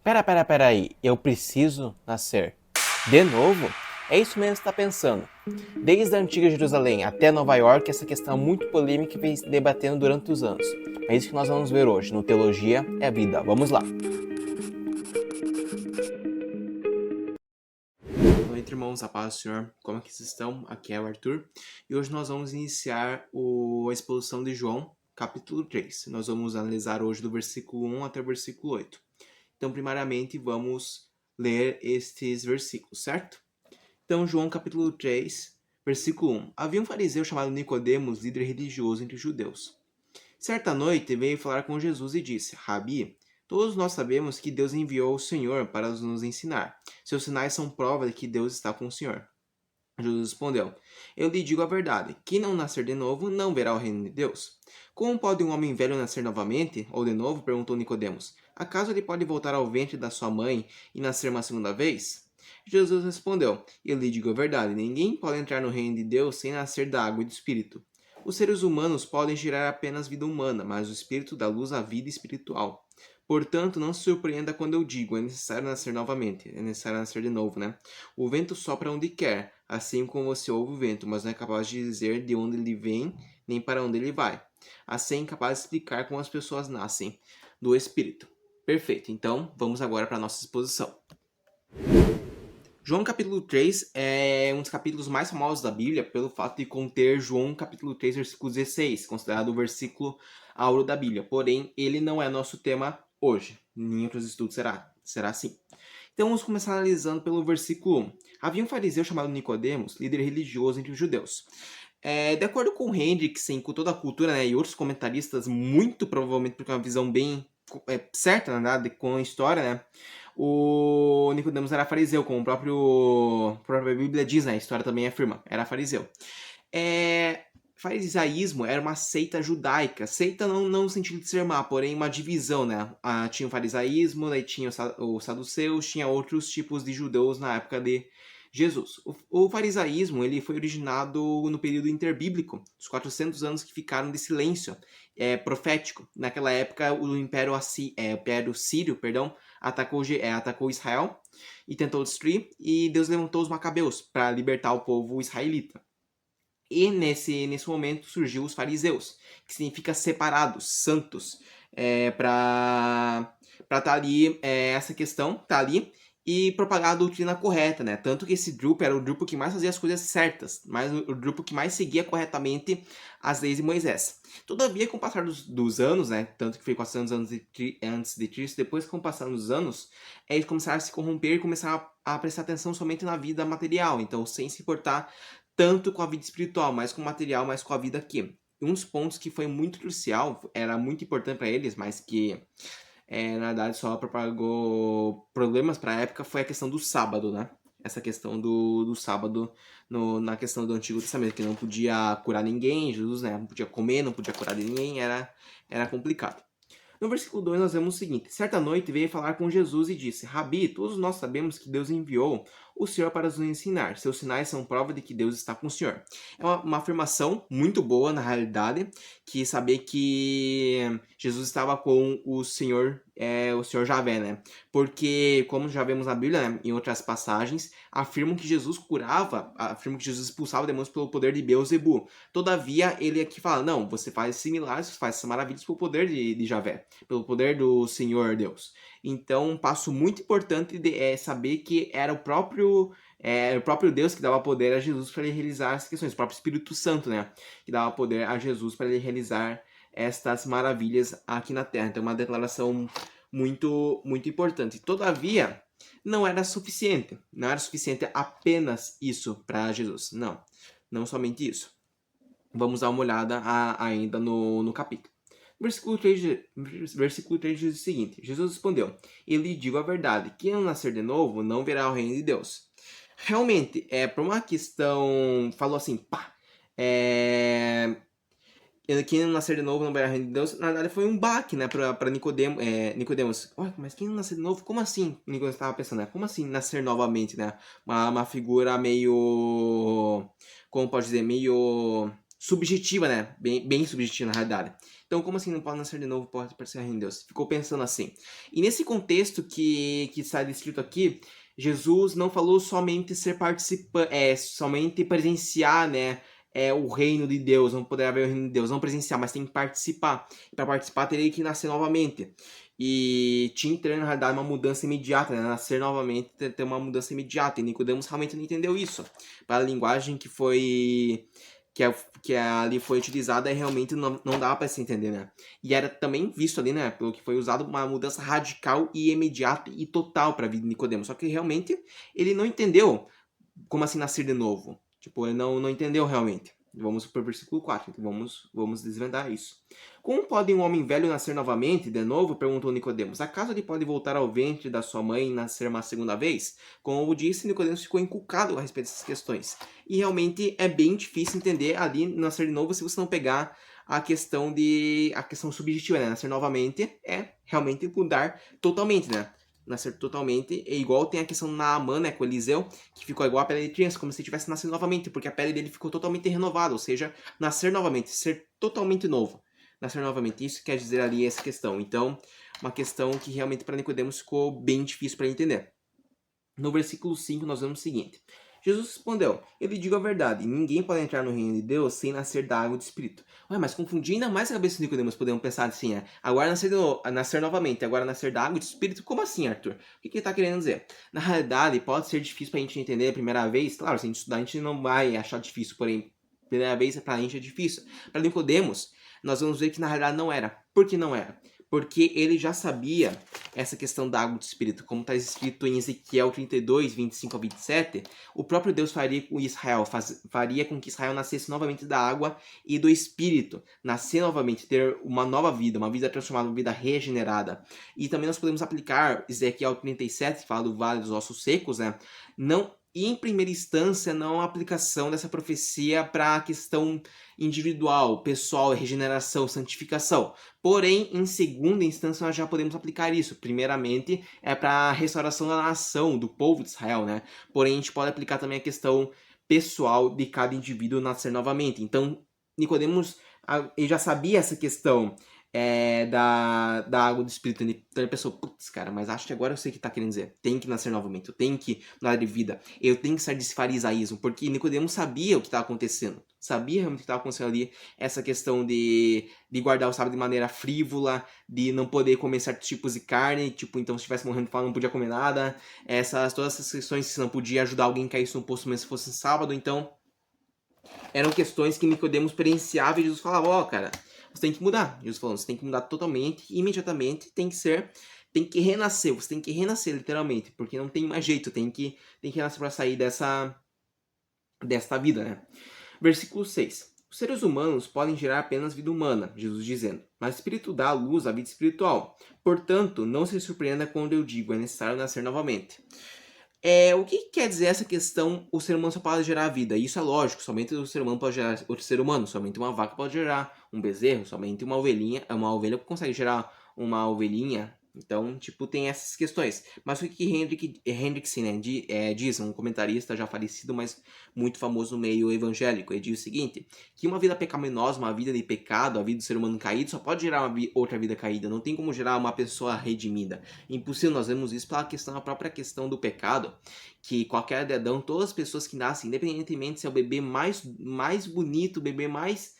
Pera aí, eu preciso nascer de novo? É isso mesmo que você está pensando. Desde a antiga Jerusalém até Nova York, essa questão é muito polêmica e vem se debatendo durante os anos. É isso que nós vamos ver hoje no Teologia é a Vida. Vamos lá! Boa noite, irmãos, a paz do Senhor. Como é que vocês estão? Aqui é o Arthur. E hoje nós vamos iniciar a exposição de João, capítulo 3. Nós vamos analisar hoje do versículo 1 até o versículo 8. Então, primariamente, vamos ler estes versículos, certo? Então, João capítulo 3, versículo 1. Havia um fariseu chamado Nicodemos, líder religioso entre os judeus. Certa noite veio falar com Jesus e disse: Rabi, todos nós sabemos que Deus enviou o Senhor para nos ensinar. Seus sinais são prova de que Deus está com o Senhor. Jesus respondeu: Eu lhe digo a verdade, quem não nascer de novo não verá o reino de Deus. Como pode um homem velho nascer novamente, ou de novo? Perguntou Nicodemos. Acaso ele pode voltar ao ventre da sua mãe e nascer uma segunda vez? Jesus respondeu: Eu lhe digo a verdade, ninguém pode entrar no reino de Deus sem nascer da água e do Espírito. Os seres humanos podem gerar apenas vida humana, mas o Espírito dá luz à vida espiritual. Portanto, não se surpreenda quando eu digo, é necessário nascer novamente, é necessário nascer de novo, né? O vento sopra onde quer, assim como você ouve o vento, mas não é capaz de dizer de onde ele vem, nem para onde ele vai. Assim é incapaz de explicar como as pessoas nascem do Espírito. Perfeito, então vamos agora para a nossa exposição. João capítulo 3 é um dos capítulos mais famosos da Bíblia pelo fato de conter João capítulo 3, versículo 16, considerado o versículo áureo da Bíblia. Porém, ele não é nosso tema hoje. Em outros estudos será assim. Então vamos começar analisando pelo versículo 1. Havia um fariseu chamado Nicodemos, líder religioso entre os judeus. De acordo com Hendrickson, com toda a cultura, né, e outros comentaristas, muito provavelmente porque é uma visão bem certa, na verdade, com a história, né, o Nicodemos era fariseu, como a própria Bíblia diz, né, a história também afirma, era fariseu. Farisaísmo era uma seita judaica. Seita não no sentido de ser má, porém uma divisão, né? Tinha o farisaísmo, daí tinha os saduceus, tinha outros tipos de judeus na época de Jesus. O farisaísmo ele foi originado no período interbíblico, os 400 anos que ficaram de silêncio profético. Naquela época, o Império Sírio, atacou Israel e tentou destruir, e Deus levantou os macabeus para libertar o povo israelita. E nesse momento surgiu os fariseus, que significa separados, santos, para estar ali, essa questão, tá ali, e propagar a doutrina correta, né? Tanto que esse grupo era o grupo que mais fazia as coisas certas, mas o grupo que mais seguia corretamente as leis de Moisés. Todavia, com o passar dos anos, né? Tanto que foi 400 anos antes de Cristo, depois com o passar dos anos, eles começaram a se corromper e começaram a prestar atenção somente na vida material, então sem se importar tanto com a vida espiritual, mais com o material, mais com a vida aqui. Um dos pontos que foi muito crucial, era muito importante para eles, mas que na verdade só propagou problemas para a época, foi a questão do sábado, né? Essa questão do sábado na questão do Antigo Testamento, que não podia curar ninguém, Jesus, né? Não podia comer, não podia curar ninguém, era complicado. No versículo 2 nós vemos o seguinte: certa noite veio falar com Jesus e disse: Rabi, todos nós sabemos que Deus enviou o Senhor para nos ensinar. Seus sinais são prova de que Deus está com o Senhor. É uma afirmação muito boa, na realidade, que saber que Jesus estava com o Senhor Javé, né? Porque, como já vemos na Bíblia, né, em outras passagens, afirmam que Jesus expulsava demônios pelo poder de Beelzebu. Todavia, ele aqui fala: não, você faz similares, você faz essas maravilhas pelo poder de Javé, pelo poder do Senhor Deus. Então, um passo muito importante é saber que era o próprio Deus que dava poder a Jesus para ele realizar essas questões, o próprio Espírito Santo, né? Que dava poder a Jesus para ele realizar estas maravilhas aqui na Terra. Então, uma declaração muito, muito importante. Todavia, não era suficiente. Não era suficiente apenas isso para Jesus. Não, não somente isso. Vamos dar uma olhada ainda no capítulo. Versículo 3 diz o seguinte: Jesus respondeu: Eu lhe digo a verdade, quem não nascer de novo não verá o reino de Deus. Realmente, por uma questão, falou assim, pá, quem não nascer de novo não verá o reino de Deus. Na verdade, foi um baque, né, para Nicodemos. Mas quem não nascer de novo, como assim? Nicodemos estava pensando, né? Como assim nascer novamente, né? Uma figura meio, como pode dizer, meio subjetiva, né? Bem subjetiva, na realidade. Então, como assim não pode nascer de novo, pode parecer reino de Deus? Ficou pensando assim. E nesse contexto que está descrito aqui, Jesus não falou somente ser participante, somente presenciar, né, o reino de Deus, não poder haver o reino de Deus, não presenciar, mas tem que participar. Para participar, teria que nascer novamente. E tinha que ter, na realidade, uma mudança imediata, né? Nascer novamente, ter uma mudança imediata. E Nicodemos realmente não entendeu isso. Para a linguagem que foi que ali foi utilizada realmente não dava para se entender, né? E era também visto ali, né, pelo que foi usado, uma mudança radical e imediata e total para a vida de Nicodemos. Só que realmente ele não entendeu como assim nascer de novo. Tipo, ele não entendeu realmente. Vamos para o versículo 4, então vamos desvendar isso. Como pode um homem velho nascer novamente, de novo? Perguntou Nicodemos. Acaso ele pode voltar ao ventre da sua mãe e nascer uma segunda vez? Como eu disse, Nicodemos ficou encucado a respeito dessas questões. E realmente é bem difícil entender ali nascer de novo se você não pegar a questão subjetiva, né? Nascer novamente é realmente mudar totalmente, né? Nascer totalmente é igual tem a questão na Naamã, né, com Eliseu, que ficou igual a pele de criança, como se tivesse nascido novamente, porque a pele dele ficou totalmente renovada, ou seja, nascer novamente, ser totalmente novo. Nascer novamente, isso quer dizer ali essa questão. Então, uma questão que realmente para Nicodemos ficou bem difícil para entender. No versículo 5 nós vemos o seguinte: Jesus respondeu: Eu lhe digo a verdade, ninguém pode entrar no reino de Deus sem nascer da água e do Espírito. Ué, mas confundir ainda mais a cabeça de Nicodemos, podemos pensar assim, agora nascer novamente, agora nascer da água e do Espírito? Como assim, Arthur? O que ele está querendo dizer? Na realidade, pode ser difícil para a gente entender a primeira vez, claro, se a gente estudar a gente não vai achar difícil, porém, primeira vez para a gente é difícil. Para Nicodemos, nós vamos ver que na realidade não era. Por que não era? Porque ele já sabia essa questão da água do Espírito, como está escrito em Ezequiel 32, 25 a 27, o próprio Deus faria com Israel, faria com que Israel nascesse novamente da água e do Espírito, nascer novamente, ter uma nova vida, uma vida transformada, uma vida regenerada. E também nós podemos aplicar Ezequiel 37, que fala do vale dos ossos secos, né? Não, em primeira instância, não a aplicação dessa profecia para a questão individual, pessoal, regeneração, santificação. Porém, em segunda instância, nós já podemos aplicar isso. Primeiramente, é para a restauração da nação, do povo de Israel, né? Porém, a gente pode aplicar também a questão pessoal de cada indivíduo nascer novamente. Então, Nicodemos, ele já sabia essa questão da água do Espírito. Então ele pensou, putz, cara, mas acho que agora eu sei o que está querendo dizer. Tem que nascer novamente, eu tenho que mudar de vida, eu tenho que sair desse farisaísmo, porque Nicodemos sabia o que estava acontecendo. Sabia realmente o que estava acontecendo ali, essa questão de guardar o sábado de maneira frívola, de não poder comer certos tipos de carne, tipo, então se estivesse morrendo de fome não podia comer nada, todas essas questões que não podia ajudar alguém a cair no poço mesmo se fosse sábado, então eram questões que Nicodemos experienciava e Jesus falava, ó, cara, você tem que mudar. Jesus falando, você tem que mudar totalmente, imediatamente, tem que renascer, você tem que renascer literalmente, porque não tem mais jeito, tem que renascer para sair desta vida, né? Versículo 6. Os seres humanos podem gerar apenas vida humana, Jesus dizendo, mas o Espírito dá à luz a vida espiritual. Portanto, não se surpreenda quando eu digo, é necessário nascer novamente. O que quer dizer essa questão, o ser humano só pode gerar vida? Isso é lógico, somente o ser humano pode gerar outro ser humano, somente uma vaca pode gerar um bezerro, somente uma ovelha consegue gerar uma ovelhinha. Então, tipo, tem essas questões. Mas o que Hendrickson, né, diz, um comentarista já falecido, mas muito famoso no meio evangélico, ele diz o seguinte, que uma vida pecaminosa, uma vida de pecado, a vida do ser humano caído, só pode gerar outra vida caída, não tem como gerar uma pessoa redimida. Impossível, nós vemos isso pela questão, a própria questão do pecado, que qualquer de Adão, todas as pessoas que nascem, independentemente se é o bebê mais bonito, o bebê mais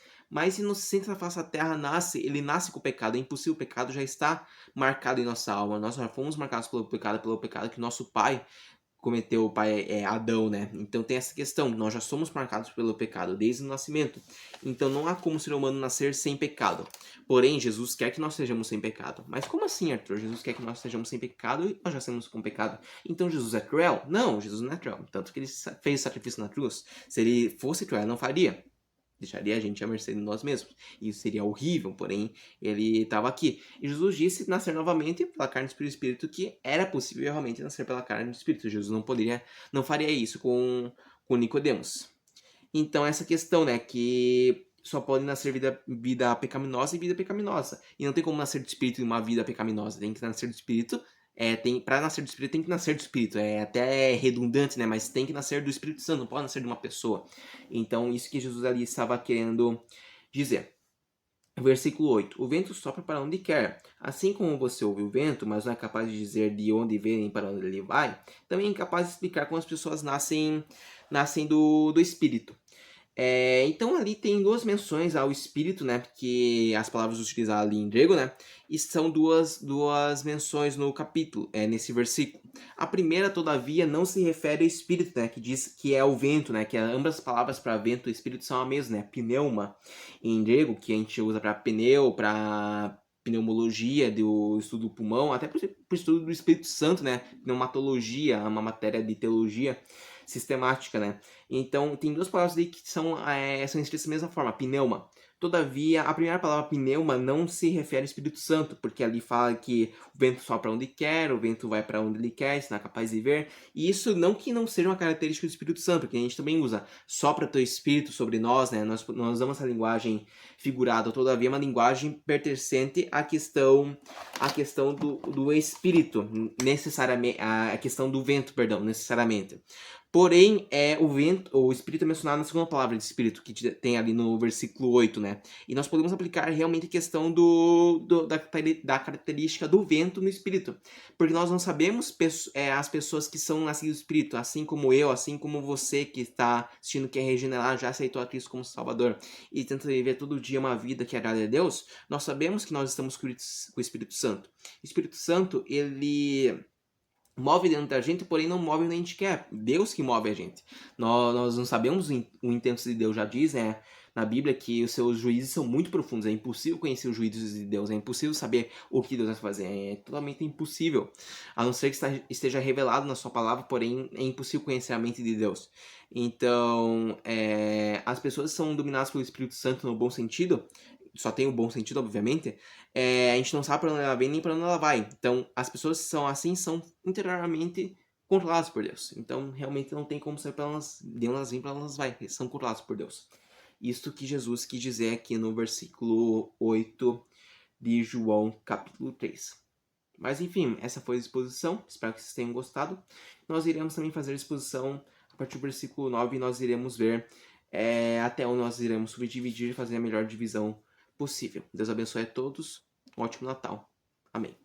inocente da face da terra ele nasce com o pecado. É impossível, o pecado já está marcado em nossa alma. Nós já fomos marcados pelo pecado que nosso pai cometeu, o pai Adão, né? Então tem essa questão, nós já somos marcados pelo pecado desde o nascimento. Então não há como o ser humano nascer sem pecado. Porém, Jesus quer que nós sejamos sem pecado. Mas como assim, Arthur? Jesus quer que nós sejamos sem pecado e nós já somos com pecado. Então Jesus é cruel? Não, Jesus não é cruel. Tanto que ele fez o sacrifício na cruz. Se ele fosse cruel, não faria. Deixaria a gente à mercê de nós mesmos. Isso seria horrível, porém, ele estava aqui. E Jesus disse nascer novamente pela carne e pelo Espírito, que era possível realmente nascer pela carne e pelo Espírito. Jesus não faria isso com Nicodemos. Então, essa questão, né, que só pode nascer vida pecaminosa e vida pecaminosa. E não tem como nascer do Espírito em uma vida pecaminosa. Tem que nascer do Espírito. Para nascer do Espírito, tem que nascer do Espírito. É até redundante, né? Mas tem que nascer do Espírito Santo, não pode nascer de uma pessoa. Então, isso que Jesus ali estava querendo dizer. Versículo 8. O vento sopra para onde quer. Assim como você ouve o vento, mas não é capaz de dizer de onde vem nem para onde ele vai, também é incapaz de explicar como as pessoas nascem do Espírito. Então ali tem duas menções ao Espírito, né? Porque as palavras utilizadas ali em grego, né? E são duas menções no capítulo, nesse versículo. A primeira, todavia, não se refere ao Espírito, né? Que diz que é o vento, né? Que ambas as palavras para vento e Espírito são a mesma, né? Pneuma, em grego, que a gente usa para pneu, para pneumologia, do estudo do pulmão, até para o estudo do Espírito Santo, né? Pneumatologia, uma matéria de teologia sistemática, né? Então, tem duas palavras ali que são escritas da mesma forma, pneuma. Todavia, a primeira palavra pneuma não se refere ao Espírito Santo, porque ali fala que o vento sopra onde quer, o vento vai para onde ele quer, se não é capaz de ver. E isso não que não seja uma característica do Espírito Santo, que a gente também usa. Sopra teu Espírito sobre nós, né? Nós usamos essa linguagem figurada, todavia é uma linguagem pertencente à questão do Espírito, necessariamente, a questão do vento, perdão, necessariamente. Porém, o Espírito é mencionado na segunda palavra de Espírito, que tem ali no versículo 8, né? E nós podemos aplicar realmente a questão da característica do vento no Espírito. Porque nós não sabemos as pessoas que são nascidas do Espírito, assim como eu, assim como você que está assistindo que é regenerado, já aceitou a Cristo como Salvador e tenta viver todo dia uma vida que agrada a Deus, nós sabemos que nós estamos com o Espírito Santo. O Espírito Santo, ele move dentro da gente, porém não move onde a gente quer. Deus que move a gente. Nós não sabemos o intento de Deus, já diz, né? Na Bíblia que os seus juízes são muito profundos. É impossível conhecer os juízos de Deus. É impossível saber o que Deus vai fazer. É totalmente impossível. A não ser que esteja revelado na sua palavra, porém é impossível conhecer a mente de Deus. Então, as pessoas são dominadas pelo Espírito Santo no bom sentido. Só tem o bom sentido, obviamente. A gente não sabe para onde ela vem nem para onde ela vai. Então, as pessoas que são assim são interiormente controladas por Deus. Então, realmente não tem como saber para elas, de onde elas vêm, para onde elas vão. Eles são controlados por Deus. Isto que Jesus quis dizer aqui no versículo 8 de João, capítulo 3. Mas enfim, essa foi a exposição. Espero que vocês tenham gostado. Nós iremos também fazer a exposição a partir do versículo 9 e nós iremos ver até onde nós iremos subdividir e fazer a melhor divisão possível. Deus abençoe a todos. Um ótimo Natal. Amém.